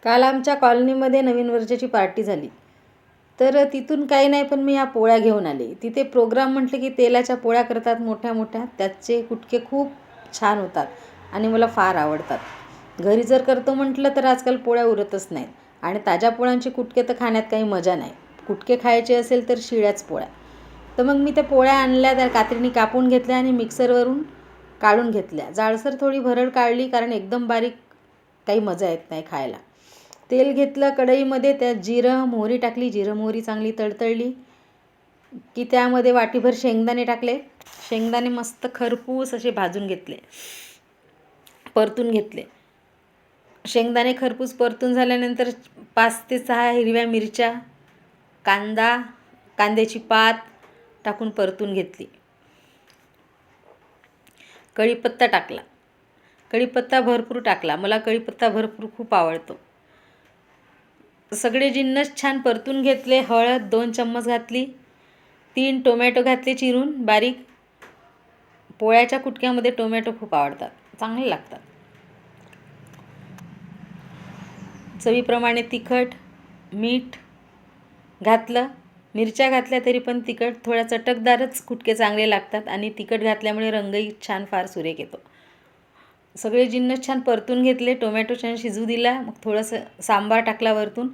काल आमच्या कॉलनीमध्ये नवीन वर्षाची पार्टी झाली. तर तिथून काही नाही, पण मी या पोळ्या घेऊन आले. तिथे प्रोग्राम म्हटलं की तेलाच्या पोळ्या करतात मोठ्या मोठ्या. त्याचे कुटके खूप छान होतात आणि मला फार आवडतात. घरी जर करतो म्हटलं तर आजकाल पोळ्या उरतच नाहीत आणि ताज्या पोळ्यांचे कुटके तर खाण्यात काही मजा नाही. कुटके खायचे असेल तर शिळ्याच पोळ्या. तर मग मी त्या पोळ्या आणल्या, त्या कात्रीने कापून घेतल्या आणि मिक्सरवरून काढून घेतल्या. जाडसर थोडी भरड काढली, कारण एकदम बारीक काही मजा येत नाही खायला. तेल घेतलं कढईमध्ये, त्यात जिरं मोहरी टाकली. जिरं मोहरी चांगली तळतळली की त्यामध्ये वाटीभर शेंगदाणे टाकले. शेंगदाणे मस्त खरपूस असे भाजून घेतले, परतून घेतले. शेंगदाणे खरपूस परतून झाल्यानंतर 5 ते 6 हिरव्या मिरच्या, कांद्याची पात टाकून परतून घेतली. कढीपत्ता टाकला. कढीपत्ता भरपूर टाकला, मला कढीपत्ता भरपूर खूप आवडतो. सगळे जिन्नस छान परतून घेतले. हळद 2 चम्मच घातली. 3 टोमॅटो घातले चिरून बारीक. पोळ्याच्या कुटक्यामध्ये टोमॅटो खूप आवडतात, चांगले लागतात. चवीप्रमाणे तिखट, मीठ घातलं. मिरच्या घातल्या तरी पण तिखट, थोड्या चटकदारच कुटके चांगले लागतात आणि तिखट घातल्यामुळे रंगही छान फार सुरेख येतो. सगळे जिन्नस छान परतून घेतले. टोमॅटो छान शिजू दिला. मग थोडंसं सांबार टाकला वरतून.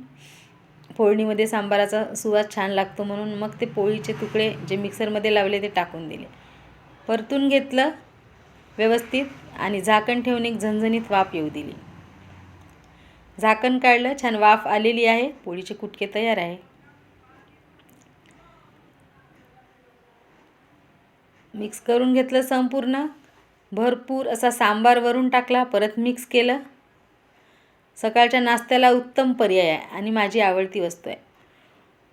फोडणीमध्ये सांबाराचा सुवास छान लागतो म्हणून. मग ते पोळीचे तुकडे जे मिक्सरमध्ये लावले ते टाकून दिले. परतून घेतलं व्यवस्थित आणि झाकण ठेवून एक झणझणीत वाफ येऊ दिली. झाकण काढलं, छान वाफ आलेली आहे. पोळीचे कुटके तयार आहे. मिक्स करून घेतलं संपूर्ण. भरपूर असा सांबार वरून टाकला, परत मिक्स केलं. सकाळच्या नाश्त्याला उत्तम पर्याय आहे आणि माझी आवडती वस्तू आहे.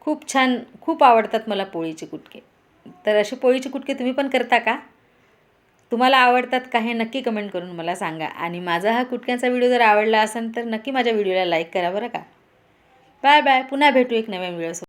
खूप छान, खूप आवडतात मला पोळीचे कुटके. तर असे पोळीचे कुटके तुम्ही पण करता का? तुम्हाला आवडतात का हे नक्की कमेंट करून मला सांगा. आणि माझा हा कुटक्यांचा व्हिडिओ जर आवडला असेल तर नक्की माझ्या व्हिडिओला लाईक करा बरं का. Bye bye. पुन्हा भेटू एक नव्या व्हिडिओसोबत.